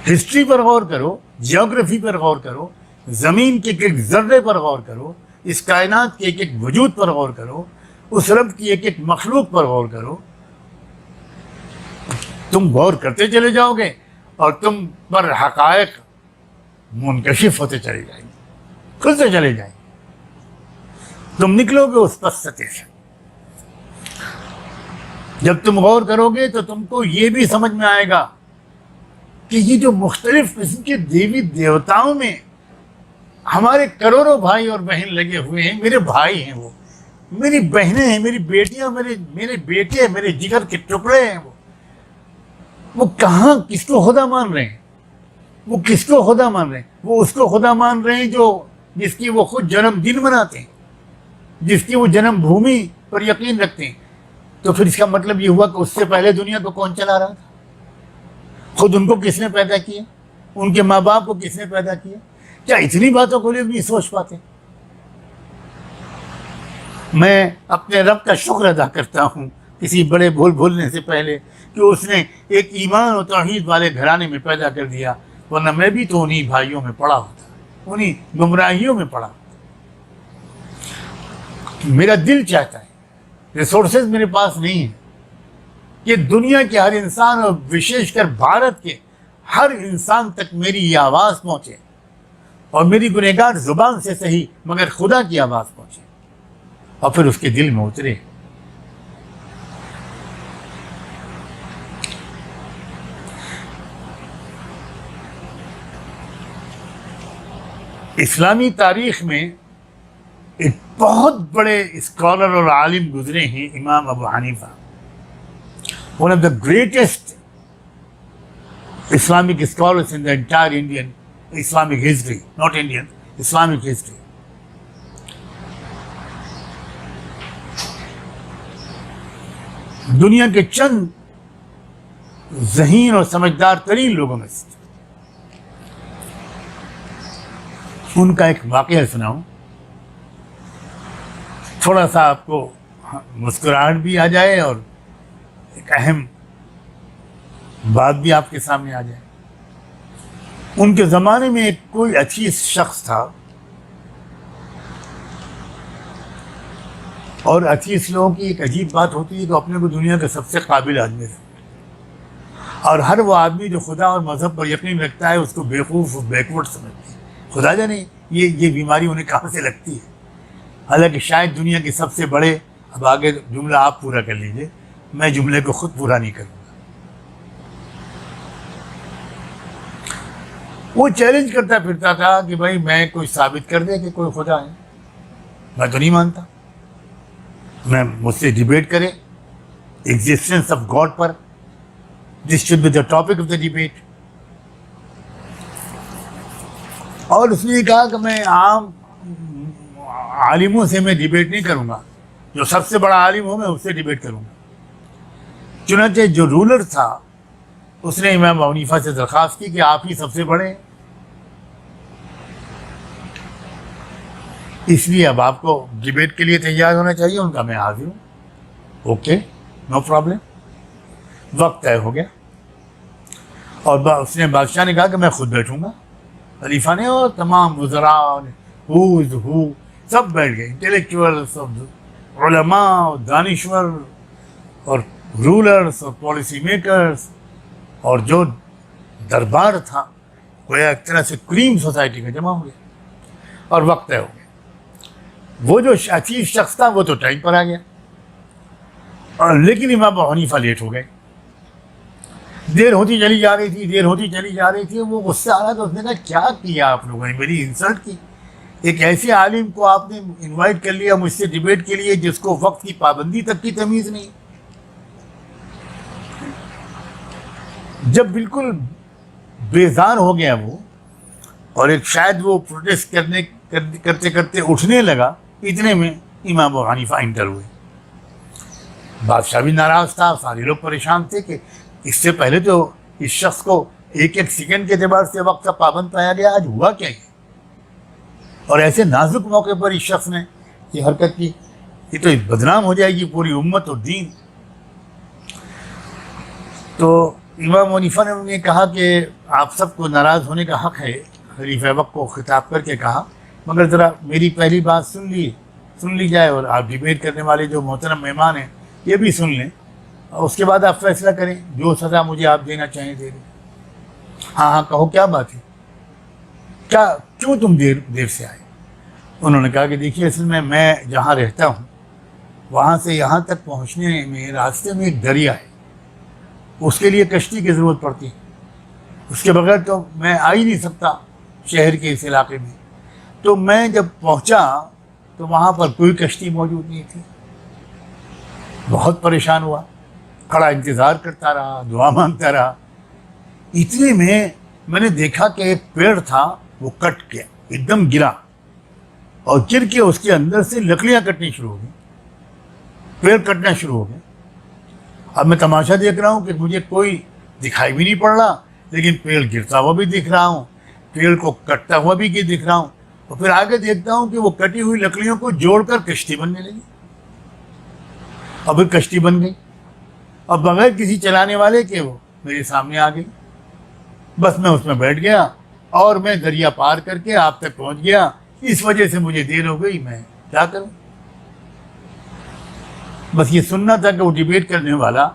History پر غور کرو، geography پر غور کرو، زمین کے ایک ایک ذرے پر غور کرو، اس کائنات کے ایک ایک وجود پر غور کرو، اس رب کی ایک ایک مخلوق پر غور کرو. تم غور کرتے چلے جاؤ گے اور تم پر حقائق منکشف ہوتے چلے جائیں گے، کھلتے چلے جائیں گے. تم نکلو گے اس پستے سے. جب تم غور کرو گے تو تم کو یہ بھی سمجھ میں آئے گا کہ یہ جو مختلف قسم کے دیوی دیوتاؤں میں ہمارے کروڑوں بھائی اور بہن لگے ہوئے ہیں، میرے بھائی ہیں، وہ میری بہنیں ہیں، میری بیٹیاں، میرے بیٹے، میرے جگر کے ٹکڑے ہیں. وہ کہاں کس کو خدا مان رہے ہیں؟ وہ کس کو خدا مان رہے ہیں؟ وہ اس کو خدا مان رہے ہیں جس کی وہ خود جنم دن مناتے ہیں، جس کی وہ جنم بھومی پر یقین رکھتے ہیں. تو پھر اس کا مطلب یہ ہوا کہ اس سے پہلے دنیا کو کون چلا رہا تھا؟ خود ان کو کس نے پیدا کیا؟ ان کے ماں باپ کو کس نے پیدا کیا؟ کیا اتنی باتوں کو نہیں سوچ پاتے؟ میں اپنے رب کا شکر ادا کرتا ہوں کسی بڑے بھولنے سے پہلے کہ اس نے ایک ایمان و توحید والے گھرانے میں پیدا کر دیا، ورنہ میں بھی تو انہی بھائیوں میں پڑا ہوتا، انہی گمراہیوں میں پڑا ہوتا. میرا دل چاہتا ہے، ریسورسز میرے پاس نہیں ہیں کہ دنیا کے ہر انسان اور وشیش کر بھارت کے ہر انسان تک میری یہ آواز پہنچے، اور میری گنہگار زبان سے صحیح مگر خدا کی آواز پہنچے اور پھر اس کے دل میں اترے. اسلامی تاریخ میں ایک بہت بڑے اسکالر اور عالم گزرے ہیں، امام ابو حنیفہ. one of the greatest Islamic scholars in the entire Indian Islamic history, not Indian, Islamic history. دنیا کے چند ذہین اور سمجھدار ترین لوگوں میں سے. ان کا ایک واقعہ سناؤں، تھوڑا سا آپ کو مسکراہٹ بھی آ جائے اور ایک اہم بات بھی آپ کے سامنے آ جائے. ان کے زمانے میں ایک کوئی اچھیس شخص تھا، اور اچھیس لوگوں کی ایک عجیب بات ہوتی ہے کہ اپنے کو دنیا کے سب سے قابل آدمی ہے، اور ہر وہ آدمی جو خدا اور مذہب پر یقین رکھتا ہے اس کو بیوقوف اور بیکورڈ سمجھتے ہیں. خدا جانے یہ بیماری انہیں کہاں سے لگتی ہے. حالانکہ شاید دنیا کے سب سے بڑے، اب آگے جملہ آپ پورا کر لیجئے، میں جملے کو خود پورا نہیں کروں گا. وہ چیلنج کرتا پھرتا تھا کہ بھائی میں کوئی ثابت کر دے کہ کوئی خدا ہے. میں تو نہیں مانتا. میں مجھ سے ڈیبیٹ کرے ایگزسٹنس آف گاڈ پر. This should be the topic of the debate. اور اس نے کہا کہ میں عام عالموں سے میں ڈیبیٹ نہیں کروں گا، جو سب سے بڑا عالم ہو میں اس سے ڈیبیٹ کروں گا. چنانچہ جو رولر تھا اس نے امام ابو حنیفہ سے درخواست کی کہ آپ ہی سب سے بڑے ہیں، اس لیے اب آپ کو ڈیبیٹ کے لیے تیار ہونا چاہیے. ان کا میں حاضر ہوں. Okay, no problem. وقت طے ہو گیا اور اس نے بادشاہ نے کہا کہ میں خود بیٹھوں گا. خلیفہ نے اور تمام وزراء ہو سب بیٹھ گئے، انٹلیکچوئلس، علماء، دانشور اور رولرز اور پالیسی میکرز، اور جو دربار تھا گویا ایک طرح سے کریم سوسائٹی میں جمع ہو گیا اور وقت طے ہو گیا. وہ جو عجیب شخص تھا وہ تو ٹائم پر آ گیا، اور لیکن امام ابو حنیفہ لیٹ ہو گئے. دیر ہوتی چلی جا رہی تھی. وہ غصہ آ رہا تھا. اس نے کہا کیا کیا آپ لوگوں نے؟ میری انسلٹ کی. ایک ایسے عالم کو آپ نے انوائٹ کر لیا مجھ سے ڈیبیٹ کے لیے جس کو وقت کی پابندی تک کی تمیز نہیں. جب بالکل بیزار ہو گیا وہ، اور ایک شاید وہ پروٹیسٹ کرتے کرتے اٹھنے لگا، اتنے میں امام ابو حنیفہ انٹر ہوئے. بادشاہ بھی ناراض تھا، سارے لوگ پریشان تھے کہ اس سے پہلے تو اس شخص کو ایک ایک سیکنڈ کے اعتبار سے وقت کا پابند پایا گیا، آج ہوا کیا ہے؟ اور ایسے نازک موقع پر اس شخص نے یہ حرکت کی، یہ تو بدنام ہو جائے گی پوری امت اور دین. تو امام حنیفہ نے کہا کہ آپ سب کو ناراض ہونے کا حق ہے، خلیفہ وقت کو خطاب کر کے کہا، مگر ذرا میری پہلی بات سن لی جائے، اور آپ ڈیبیٹ کرنے والے جو محترم مہمان ہیں یہ بھی سن لیں، اور اس کے بعد آپ فیصلہ کریں، جو سزا مجھے آپ دینا چاہیں دے دیں۔ ہاں کہو کیا بات ہے، کیوں تم دیر سے آئے؟ انہوں نے کہا کہ دیکھیے اصل میں جہاں رہتا ہوں وہاں سے یہاں تک پہنچنے میں راستے میں ایک دریا ہے، اس کے لیے کشتی کی ضرورت پڑتی ہے، اس کے بغیر تو میں آ ہی نہیں سکتا شہر کے اس علاقے میں۔ تو میں جب پہنچا تو وہاں پر کوئی کشتی موجود نہیں تھی، بہت پریشان ہوا، کھڑا انتظار کرتا رہا، دعا مانگتا رہا۔ اتنے میں نے دیکھا کہ ایک پیڑ تھا وہ کٹ گیا، ایک دم گرا، اور گر کے اس کے اندر سے لکڑیاں کٹنی شروع ہو گئی، پیڑ کٹنا شروع ہو گئے۔ اب میں تماشا دیکھ رہا ہوں کہ مجھے کوئی دکھائی بھی نہیں پڑ رہا، لیکن پیڑ گرتا ہوا بھی دکھ رہا ہوں، پیڑ کو کٹتا ہوا بھی دکھ رہا ہوں، اور پھر آگے دیکھتا ہوں کہ وہ کٹی ہوئی لکڑیوں کو جوڑ کر کشتی بننے لگی، اور پھر کشتی بن گئی، اور بغیر کسی چلانے والے کے وہ میرے سامنے آ گئی۔ بس میں اس میں بیٹھ گیا اور میں دریا پار کر کے آپ تک پہنچ گیا۔ اس وجہ سے مجھے دیر ہو گئی، میں کیا کروں؟ بس یہ سننا تھا کہ وہ ڈیبیٹ کرنے والا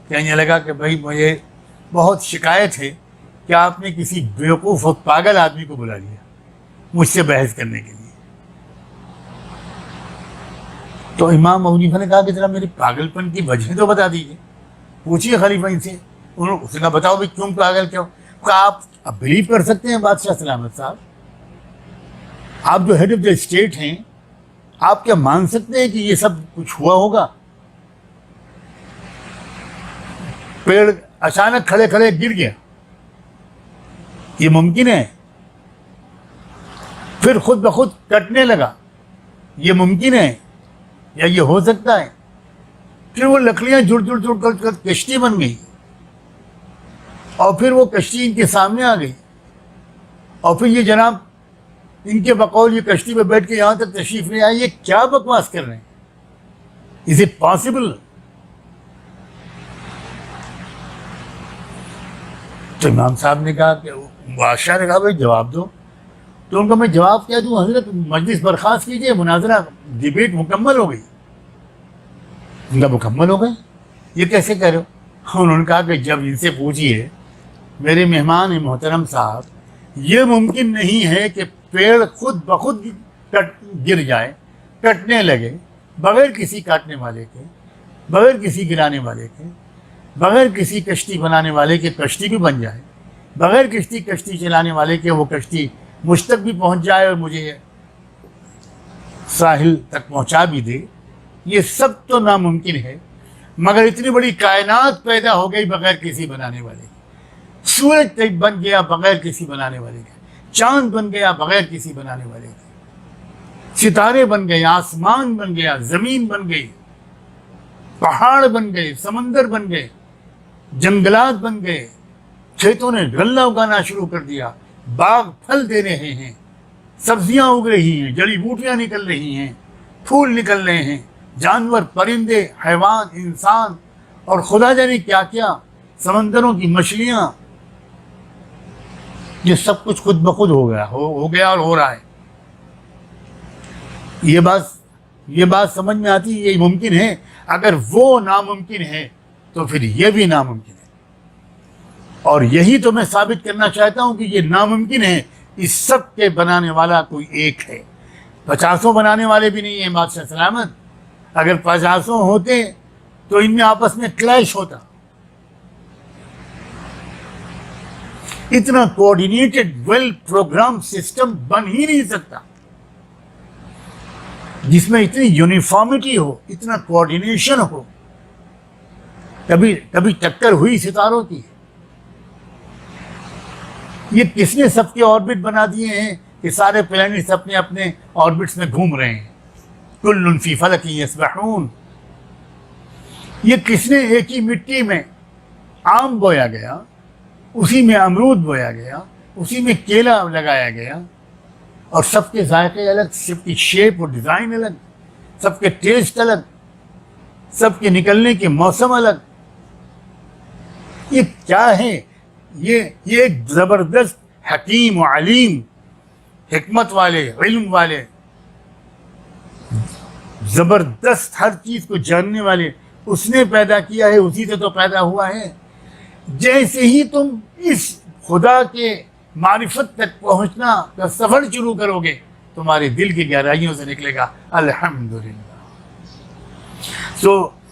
کہنے لگا کہ بھائی مجھے بہت شکایت ہے کہ آپ نے کسی بیوقوف اور پاگل آدمی کو بلا لیا مجھ سے بحث کرنے کے لیے۔ تو امام حنیفہ نے کہا کہ ذرا میری پاگل پن کی وجہ تو بتا دیجیے، پوچھیے خلیفہ ان سے۔ اس نے کہا بتاؤ بھائی کیوں پاگل کیوں؟ آپ بلیو کر سکتے ہیں بادشاہ سلامت صاحب، آپ جو ہیڈ آف دا اسٹیٹ ہیں، آپ کیا مان سکتے ہیں کہ یہ سب کچھ ہوا ہوگا؟ پیڑ اچانک کھڑے کھڑے گر گیا، یہ ممکن ہے؟ پھر خود بخود کٹنے لگا، یہ ممکن ہے یا یہ ہو سکتا ہے؟ پھر وہ لکڑیاں جڑ کر کشتی بن گئی، اور پھر وہ کشتی ان کے سامنے آ گئی، اور پھر یہ جناب ان کے بقول یہ کشتی پہ بیٹھ کے یہاں تک تشریف لے آئے۔ یہ کیا بکواس کر رہے ہیں؟ Is it possible? تو امام صاحب نے کہا کہ بادشاہ نے کہا بھائی جواب دو۔ تو ان کو میں جواب کیا دوں حضرت؟ مجلس برخاست کیجیے، مناظرہ ڈیبیٹ مکمل ہو گئی۔ ان کا مکمل ہو گئی، یہ کیسے کہہ رہے ہو؟ انہوں نے کہا کہ جب ان سے پوچھیے میرے مہمان محترم صاحب، یہ ممکن نہیں ہے کہ پیڑ خود بخود گر جائے، کٹنے لگے، بغیر کسی کاٹنے والے کے، بغیر کسی گرانے والے کے، بغیر کسی کشتی بنانے والے کے کشتی بھی بن جائے، بغیر کشتی چلانے والے کے وہ کشتی مجھ تک بھی پہنچ جائے اور مجھے ساحل تک پہنچا بھی دے۔ یہ سب تو ناممکن ہے، مگر اتنی بڑی کائنات پیدا ہو گئی بغیر کسی بنانے والے کے، سورج بن گیا بغیر کسی بنانے والے کے، چاند بن گیا بغیر کسی بنانے والے کے، ستارے بن گئے، آسمان بن گیا، زمین بن گئی، پہاڑ بن گئے، سمندر بن گئے، جنگلات بن گئے، کھیتوں نے غلہ اگانا شروع کر دیا، باغ پھل دے رہے ہیں، سبزیاں اگ رہی ہیں، جڑی بوٹیاں نکل رہی ہیں، پھول نکل رہے ہیں، جانور، پرندے، حیوان، انسان، اور خدا جانے کیا کیا، سمندروں کی مچھلیاں، یہ سب کچھ خود بخود ہو گیا اور ہو رہا ہے۔ یہ بات سمجھ میں آتی ہے، یہ ممکن ہے؟ اگر وہ ناممکن ہے تو پھر یہ بھی ناممکن ہے، اور یہی تو میں ثابت کرنا چاہتا ہوں کہ یہ ناممکن ہے۔ اس سب کے بنانے والا کوئی ایک ہے، 50 بنانے والے بھی نہیں ہیں بادشاہ سلامت۔ اگر 50 ہوتے تو ان میں آپس میں کلیش ہوتا۔ اتنا کوآرڈینیٹڈ ویل پروگرام سسٹم بن ہی نہیں سکتا جس میں اتنی یونیفارمٹی ہو، اتنا کوآرڈینیشن ہو۔ کبھی ٹکر ہوئی ستاروں کی؟ یہ کس نے سب کے آربٹ بنا دیے ہیں کہ سارے پلانٹس اپنے اپنے آربٹس میں گھوم رہے ہیں؟ کل فی فلک یسبحون۔ یہ کس نے ایک ہی مٹی میں آم بویا گیا، اسی میں امرود بویا گیا، اسی میں کیلا لگایا گیا، اور سب کے ذائقے الگ، سب کی شیپ اور ڈیزائن الگ، سب کے ٹیسٹ الگ، سب کے نکلنے کے موسم الگ، یہ کیا ہے؟ یہ ایک زبردست حکیم و علیم، حکمت والے، علم والے، زبردست ہر چیز کو جاننے والے اس نے پیدا کیا ہے، اسی سے تو پیدا ہوا ہے۔ جیسے ہی تم اس خدا کے معرفت تک پہنچنا کا سفر شروع کرو گے، تمہارے دل کی گہرائیوں سے نکلے گا الحمدللہ۔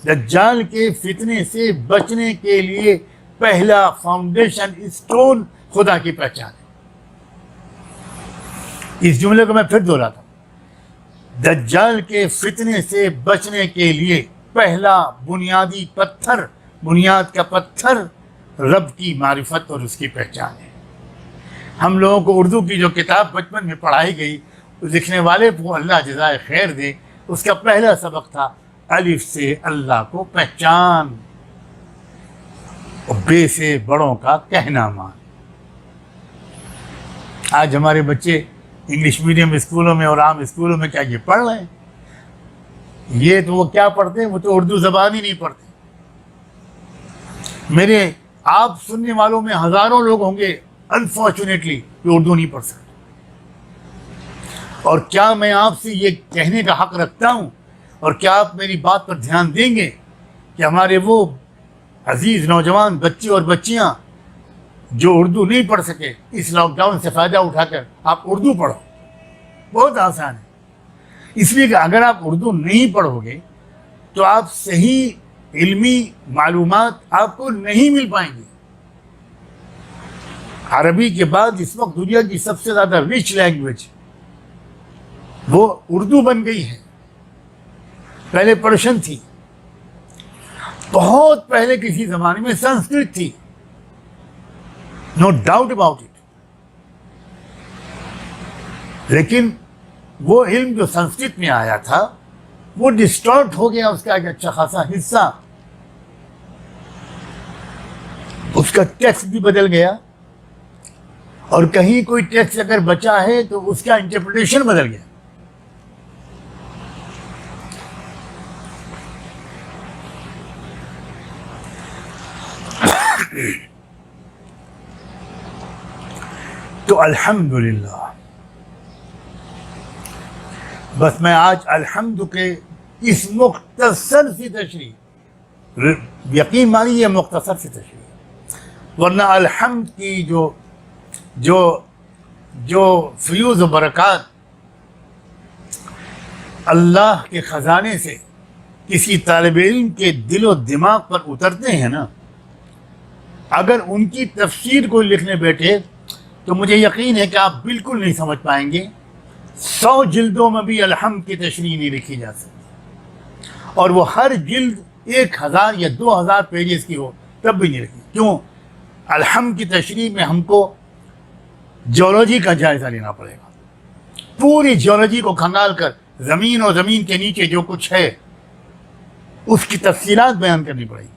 دجال کے فتنے سے بچنے کے لیے پہلا فاؤنڈیشن اسٹون خدا کی پہچان ہے۔ اس جملے کو میں پھر دہراتا ہوں، دجال کے فتنے سے بچنے کے لیے پہلا بنیادی پتھر، بنیاد کا پتھر رب کی معرفت اور اس کی پہچان ہے۔ ہم لوگوں کو اردو کی جو کتاب بچپن میں پڑھائی گئی، لکھنے والے کو اللہ جزائے خیر دے، اس کا پہلا سبق تھا الف سے اللہ کو پہچان اور بے سے بڑوں کا کہنا مان۔ آج ہمارے بچے انگلش میڈیم اسکولوں میں اور عام اسکولوں میں کیا یہ پڑھ رہے ہیں؟ یہ تو وہ کیا پڑھتے ہیں؟ وہ تو اردو زبان ہی نہیں پڑھتے۔ میرے آپ سننے والوں میں ہزاروں لوگ ہوں گے انفارچونیٹلی جو اردو نہیں پڑھ سکتے، اور کیا میں آپ سے یہ کہنے کا حق رکھتا ہوں، اور کیا آپ میری بات پر دھیان دیں گے کہ ہمارے وہ عزیز نوجوان بچے اور بچیاں جو اردو نہیں پڑھ سکے، اس لاک ڈاؤن سے فائدہ اٹھا کر آپ اردو پڑھو؟ بہت آسان ہے۔ اس لیے کہ اگر آپ اردو نہیں پڑھو گے تو آپ صحیح علمی معلومات آپ کو نہیں مل پائیں گی۔ عربی کے بعد اس وقت دنیا کی سب سے زیادہ رچ لینگویج وہ اردو بن گئی ہے۔ پہلے پرشین تھی، بہت پہلے کسی زمانے میں سنسکرت تھی، نو ڈاؤٹ اباؤٹ اٹ، لیکن وہ علم جو سنسکرت میں آیا تھا وہ ڈسٹارٹ ہو گیا، اس کا ایک اچھا خاصا حصہ، اس کا ٹیکسٹ بھی بدل گیا، اور کہیں کوئی ٹیکسٹ اگر بچا ہے تو اس کا انٹرپریٹیشن بدل گیا۔ تو الحمدللہ، بس میں آج الحمد کے اس مختصر سی تشریح، یقین مانی یہ مختصر سی تشریح، ورنہ الحمد کی جو فیوز و برکات اللہ کے خزانے سے کسی طالب علم کے دل و دماغ پر اترتے ہیں نا، اگر ان کی تفسیر کو لکھنے بیٹھے تو مجھے یقین ہے کہ آپ بالکل نہیں سمجھ پائیں گے۔ 100 جلدوں میں بھی الحمد کی تشریح نہیں لکھی جا سکتی، اور وہ ہر جلد 1000 یا 2000 پیجز کی ہو تب بھی نہیں لکھی۔ کیوں؟ الحمد کی تشریح میں ہم کو جیولوجی کا جائزہ لینا پڑے گا، پوری جیولوجی کو کھنگال کر زمین اور زمین کے نیچے جو کچھ ہے اس کی تفصیلات بیان کرنی پڑے گی۔